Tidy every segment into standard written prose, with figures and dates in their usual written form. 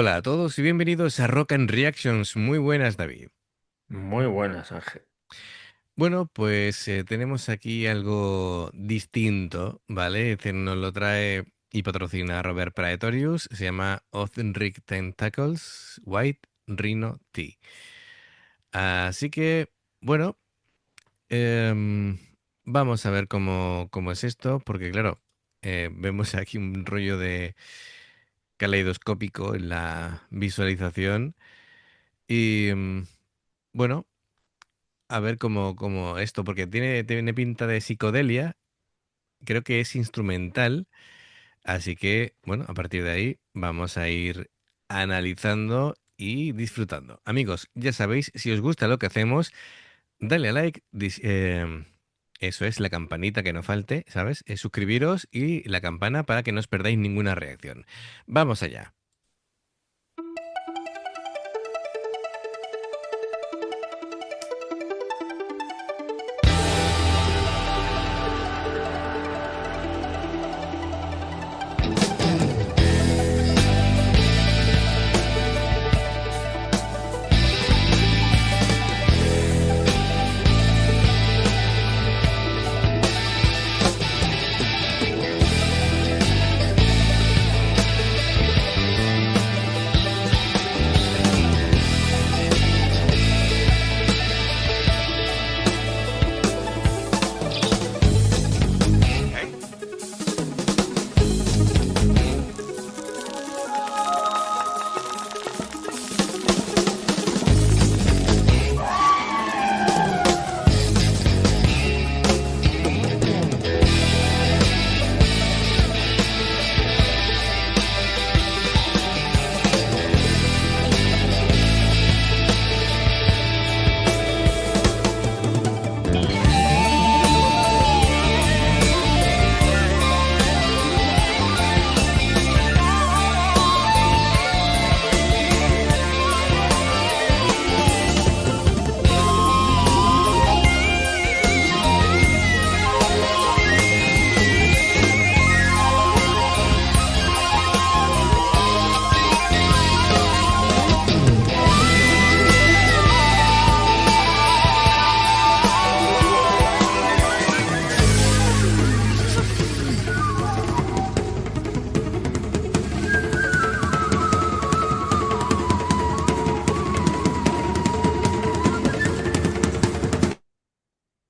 Hola a todos y bienvenidos a Rock and Reactions. Muy buenas, David. Muy buenas, Ángel. Bueno, pues tenemos aquí algo distinto, ¿vale? Nos lo trae y patrocina Robert Praetorius. Se llama Othric Tentacles White Rhino Tea. Así que, bueno, em, vamos a ver cómo es esto, porque claro, vemos aquí un rollo de caleidoscópico en la visualización y, bueno. A ver cómo esto, porque tiene pinta de psicodelia, creo que es instrumental, así que, bueno, a partir de ahí vamos a ir analizando y disfrutando. Amigos, ya sabéis, si os gusta lo que hacemos, dale a like, eso es la campanita que no falte, ¿sabes? Suscribiros y la campana para que no os perdáis ninguna reacción. Vamos allá.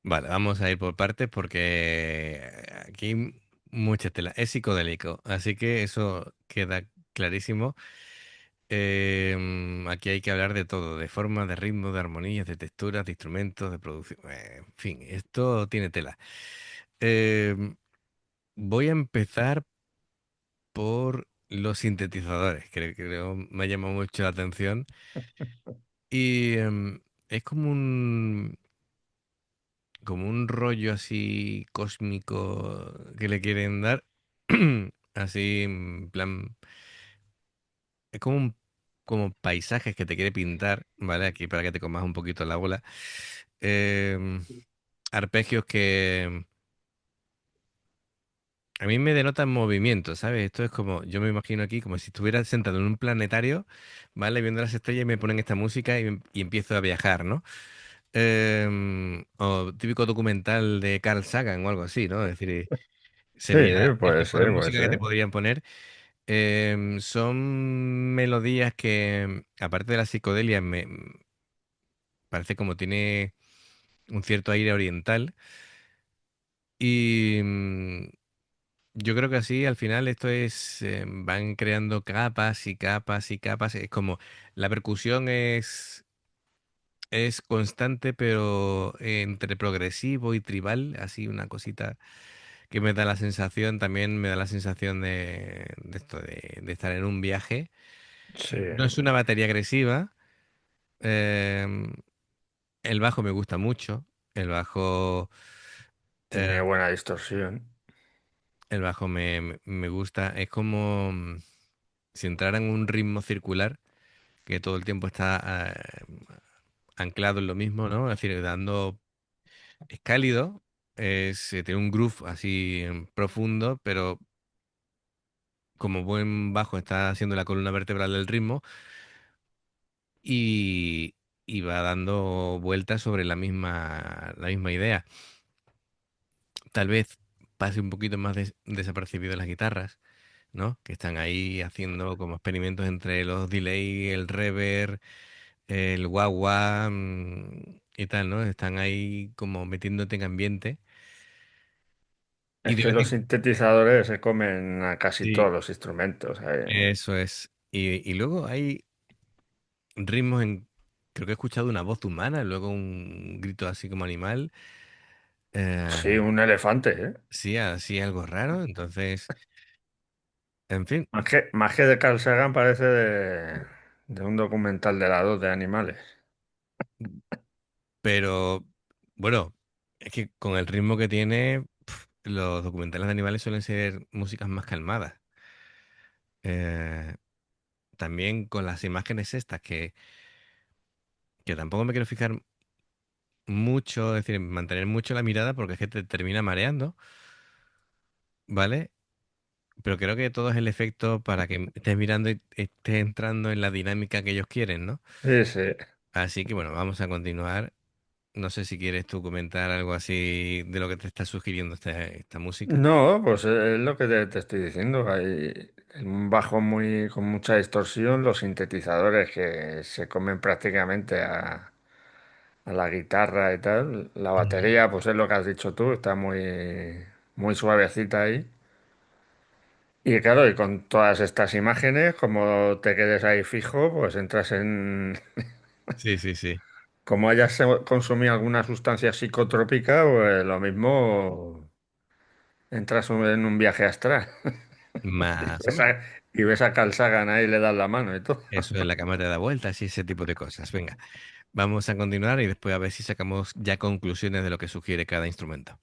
Vale, vamos a ir por partes porque aquí mucha tela. Es psicodélico, así que eso queda clarísimo. Aquí hay que hablar de todo, de forma, de ritmo, de armonías, de texturas, de instrumentos, de producción. En fin, esto tiene tela. Em, Voy a empezar por los sintetizadores, que creo me ha llamado mucho la atención. Y es como un rollo así cósmico que le quieren dar. Así, en plan, es como paisajes que te quiere pintar, ¿vale? Aquí para que te comas un poquito la bola. Em, Arpegios que a mí me denotan movimiento, ¿sabes? Esto es como, yo me imagino aquí como si estuviera sentado en un planetario, ¿vale? Viendo las estrellas y me ponen esta música y empiezo a viajar, ¿no? O típico documental de Carl Sagan o algo así, ¿no? Es decir, Sí, sería el puede tipo de ser, puede música que te ser. podrían poner. Son melodías que, aparte de la psicodelia, me parece como tiene un cierto aire oriental. Y yo creo que así al final esto es, van creando capas y capas y capas. Es como la percusión es constante, pero entre progresivo y tribal, así una cosita que me da la sensación, también me da la sensación de esto, de estar en un viaje. Sí, No es una batería agresiva. em, el bajo me gusta mucho. El bajo, tiene eh, buena distorsión. el bajo me gusta. Es como si entrara en un ritmo circular que todo el tiempo está anclado en lo mismo, ¿no? Es decir, es cálido, tiene un groove así profundo, pero como buen bajo está haciendo la columna vertebral del ritmo y, y va dando vueltas sobre la misma idea. Tal vez pase un poquito más desapercibido las guitarras, ¿no? Que están ahí haciendo como experimentos entre los delay, el reverb, el wah-wah y tal, ¿no? Están ahí como metiéndote en ambiente. Y Es de que vez los en sintetizadores se comen a casi sí, todos los instrumentos. eso es. Y luego hay ritmos en... Creo que he escuchado una voz humana, luego un grito así como animal. Sí, eh, un elefante, ¿eh? sí, así algo raro. Entonces, en fin. Más que de Carl Sagan parece de un documental de la 2 de animales. Pero bueno, es que con el ritmo que tiene, los documentales de animales suelen ser músicas más calmadas. Eh, también con las imágenes estas, que tampoco me quiero fijar mucho, es decir, mantener mucho la mirada porque es que te termina mareando, ¿vale? Pero creo que todo es el efecto para que estés mirando y estés entrando en la dinámica que ellos quieren, ¿no? Sí, sí. Así que bueno, vamos a continuar. No sé si quieres tú comentar algo así de lo que te está sugiriendo esta música. No, pues es lo que te estoy diciendo. Hay un bajo con mucha distorsión, los sintetizadores que se comen prácticamente a la guitarra y tal. La Ujú. batería, pues es lo que has dicho tú, está muy suavecita ahí. Y claro, y con todas estas imágenes, como te quedes ahí fijo, pues entras en... Sí, sí, sí. Como hayas consumido alguna sustancia psicotrópica, pues lo mismo entras en un viaje astral. Y Más o ves menos. a, y ves a Carl Sagan ahí y le das la mano y todo. Eso es la cámara da vueltas y ese tipo de cosas. Venga, vamos a continuar y después a ver si sacamos ya conclusiones de lo que sugiere cada instrumento.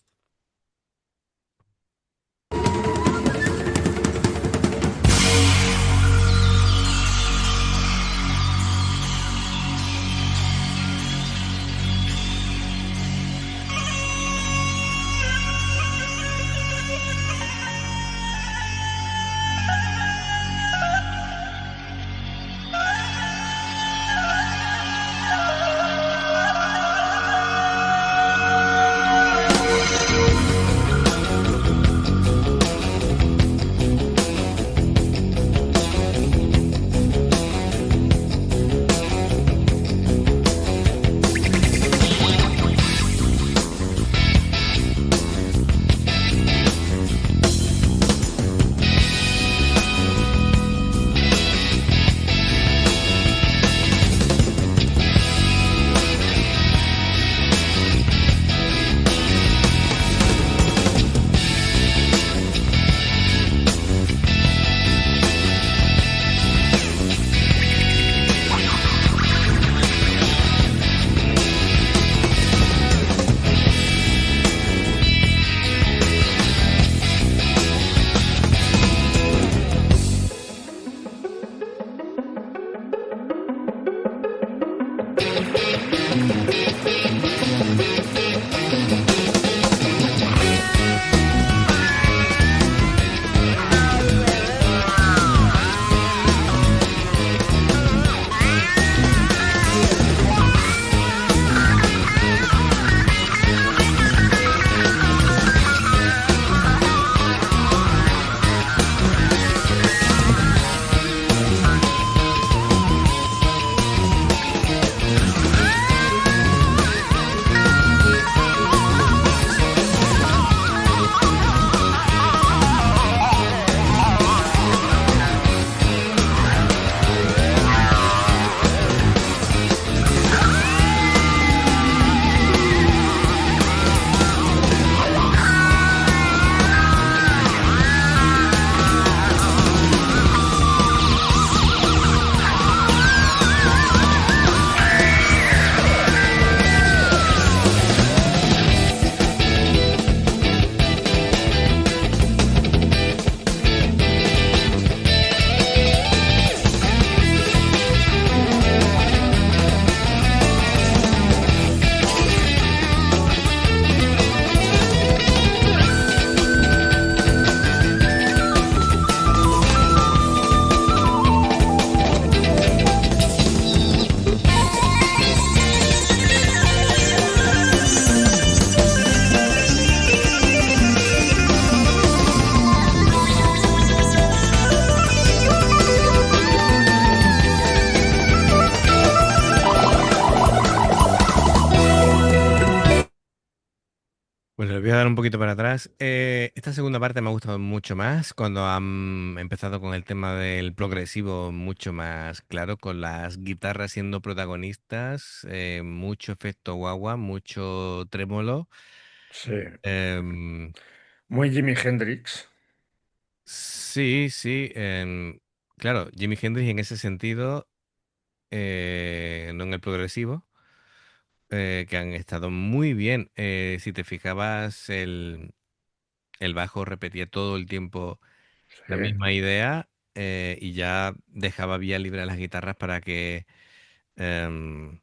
Bueno, voy a dar un poquito para atrás. Esta segunda parte me ha gustado mucho más cuando han empezado con el tema del progresivo mucho más claro, con las guitarras siendo protagonistas, mucho efecto guagua, mucho trémolo. Sí, Em, muy Jimi Hendrix. sí, sí. Claro, Jimi Hendrix en ese sentido, no en el progresivo, que han estado muy bien. Si te fijabas, el bajo repetía todo el tiempo Sí. la misma idea, y ya dejaba vía libre a las guitarras para que, em,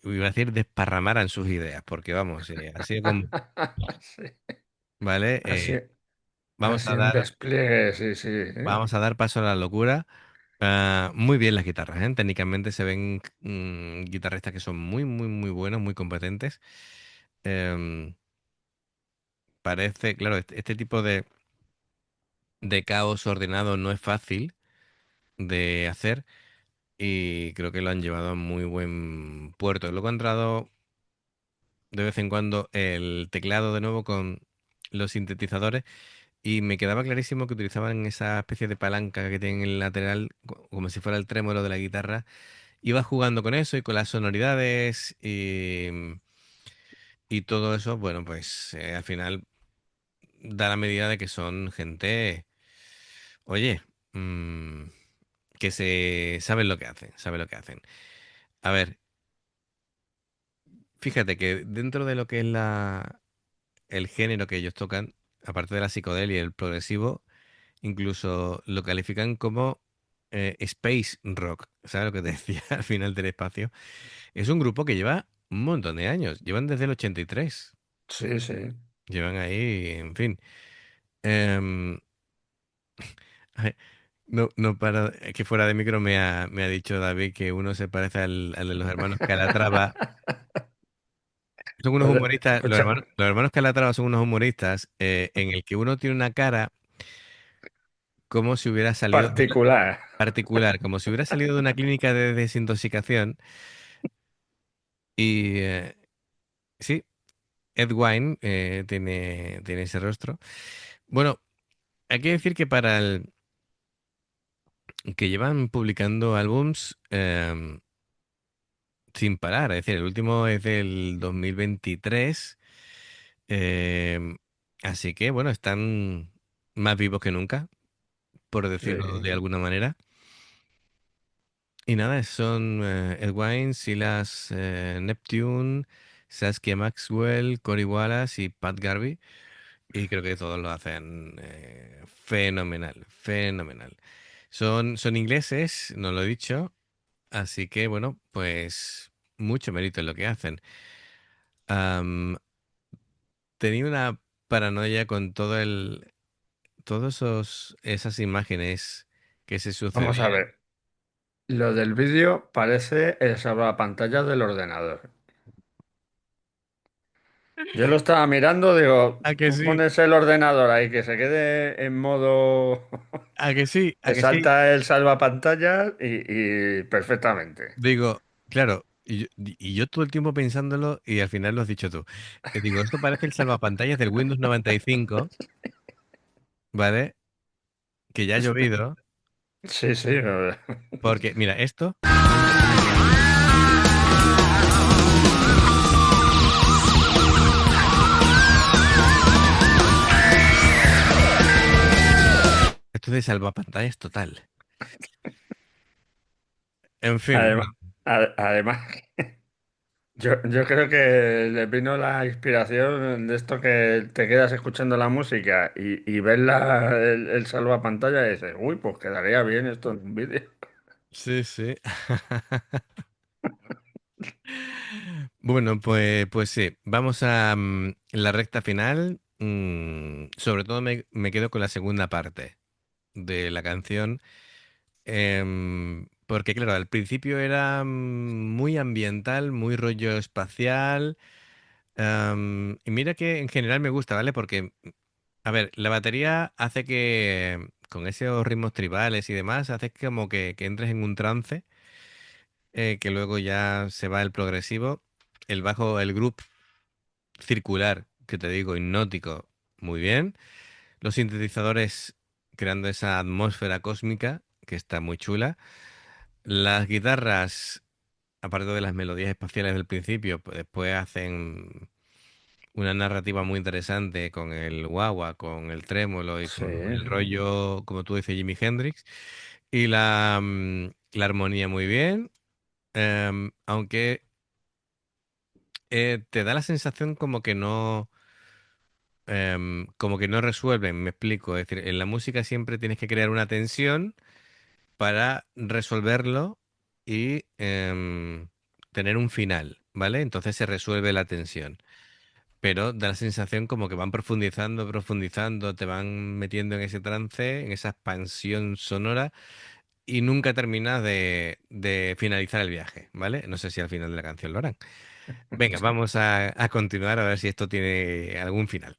iba a decir, desparramaran sus ideas, porque vamos, así como, Sí. ¿vale? Así, Vamos así a un dar, despliegue, sí, sí. ¿Eh? vamos a dar paso a la locura. Muy bien las guitarras, ¿eh? Técnicamente se ven, guitarristas que son muy, muy, muy buenos, muy competentes. Em, Parece, claro, este tipo de caos ordenado no es fácil de hacer. Y creo que lo han llevado a muy buen puerto. Luego ha entrado de vez en cuando el teclado de nuevo con los sintetizadores y me quedaba clarísimo que utilizaban esa especie de palanca que tienen en el lateral, como si fuera el trémolo de la guitarra. Iba jugando con eso y con las sonoridades y todo eso, bueno, pues al final da la medida de que son gente, oye, mm, que se saben lo que hacen, saben lo que hacen. A ver, fíjate que dentro de lo que es el género que ellos tocan, aparte de la psicodelia y el progresivo, incluso lo califican como space rock. ¿Sabes lo que te decía al final del espacio? Es un grupo que lleva un montón de años. Llevan desde el 83. Sí, sí. Llevan ahí, en fin. Em, ay, no, no para que fuera de micro me ha dicho David que uno se parece al de los hermanos Calatrava. Son unos Pues, humoristas, escucha, los hermanos Calatrava son unos humoristas, en el que uno tiene una cara como si hubiera salido de una, particular. particular, como si hubiera salido de una clínica de desintoxicación. Y sí, Ed Wine tiene ese rostro. Bueno, hay que decir que para el que llevan publicando álbums, sin parar, es decir, el último es del 2023. em, Así que bueno, están más vivos que nunca, por decirlo de Sí. alguna manera. Y nada, son Ed Wine, Silas Neptune, Saskia Maxwell, Cory Wallace y Pat Garvey. Y creo que todos lo hacen fenomenal, fenomenal. Son ingleses, no lo he dicho, así que bueno, pues mucho mérito en lo que hacen. Am, Tenía una paranoia con todos esas imágenes que se Vamos a sucedían. ver. Lo del vídeo parece el salvapantallas del ordenador. Yo lo estaba mirando, digo, ¿A que tú sí? pones el ordenador ahí que se quede en modo. ¿A que sí? ¿A Te que sí? salta el salvapantallas y perfectamente. Digo, claro, y yo todo el tiempo pensándolo y al final lo has dicho tú. Digo, esto parece el salvapantallas del Windows 95, ¿vale? Que ya ha llovido, Sí, sí. porque mira, esto es de salvapantallas total. En fin, Además, bueno, además, yo creo que le vino la inspiración de esto que te quedas escuchando la música y ves el salvapantalla y dices, uy, pues quedaría bien esto en un vídeo. sí, sí. Bueno, pues sí, vamos a la recta final. Sobre todo me quedo con la segunda parte de la canción. Porque claro, al principio era muy ambiental, muy rollo espacial. Y mira que en general me gusta, ¿vale? Porque, a ver, la batería hace que, con esos ritmos tribales y demás, hace como que entres en un trance, que luego ya se va el progresivo. El bajo, el groove, circular, que te digo, hipnótico, muy bien. Los sintetizadores creando esa atmósfera cósmica, que está muy chula. Las guitarras, aparte de las melodías espaciales del principio, pues después hacen una narrativa muy interesante con el guagua, con el trémolo y Sí, con el rollo, como tú dices, Jimi Hendrix. Y la armonía muy bien, aunque te da la sensación como que no resuelven, me explico. Es decir, en la música siempre tienes que crear una tensión para resolverlo y tener un final, ¿vale? Entonces se resuelve la tensión. Pero da la sensación como que van profundizando, profundizando, te van metiendo en ese trance, en esa expansión sonora y nunca terminas de finalizar el viaje, ¿vale? No sé si al final de la canción lo harán. Venga, vamos a continuar a ver si esto tiene algún final.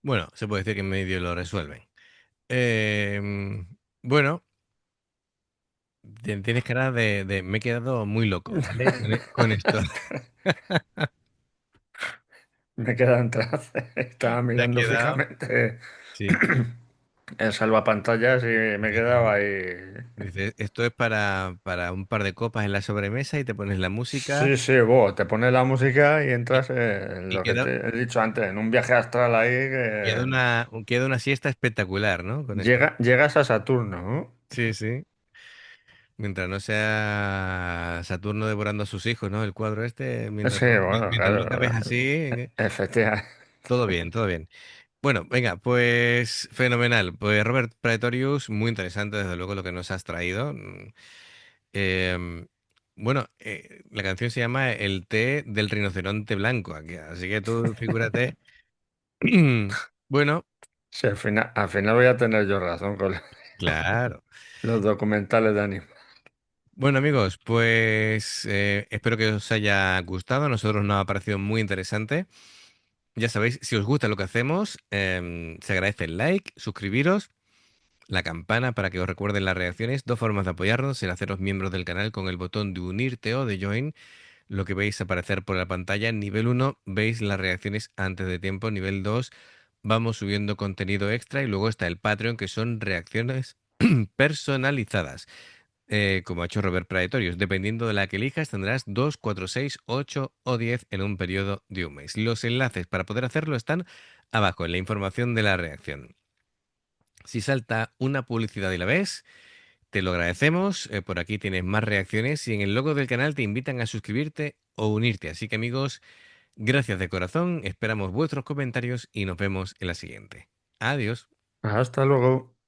Bueno, se puede decir que en medio lo resuelven. Bueno, tienes cara me he quedado muy loco, ¿vale? Con esto. me queda en trance. Estaba Te ha mirando quedado. fijamente Sí. el salvapantallas y me quedaba ahí. Dice, esto es para un par de copas en la sobremesa y te pones la música Sí, sí, te pones la música y y, entras en y lo que te he dicho antes, en un viaje astral ahí que queda una siesta espectacular, ¿no? Con esto. llegas a Saturno, ¿no? Sí, sí. Mientras no sea Saturno devorando a sus hijos, ¿no? El cuadro este, Sí, bueno, mientras no claro, acabes así, efectivamente. todo bien, todo bien. Bueno, venga, pues fenomenal. Pues Robert Praetorius, muy interesante desde luego lo que nos has traído. Em, bueno, la canción se llama El té del rinoceronte blanco, así que tú figúrate. Bueno, Sí, al final voy a tener yo razón con claro. los documentales de anime. Bueno amigos, pues espero que os haya gustado. A nosotros nos ha parecido muy interesante. Ya sabéis, si os gusta lo que hacemos, se agradece el like, suscribiros, la campana para que os recuerden las reacciones. Dos formas de apoyarnos, el haceros miembros del canal con el botón de unirte o de join. Lo que veis aparecer por la pantalla. Nivel uno veis las reacciones antes de tiempo. Nivel 2 vamos subiendo contenido extra. Y luego está el Patreon, que son reacciones personalizadas. Como ha hecho Robert Praetorius. Dependiendo de la que elijas, tendrás 2, 4, 6, 8 o 10 en un periodo de un mes. Los enlaces para poder hacerlo están abajo en la información de la reacción. Si salta una publicidad y la ves, te lo agradecemos. Por aquí tienes más reacciones y en el logo del canal te invitan a suscribirte o unirte. Así que amigos, gracias de corazón. Esperamos vuestros comentarios y nos vemos en la siguiente. Adiós. Hasta luego.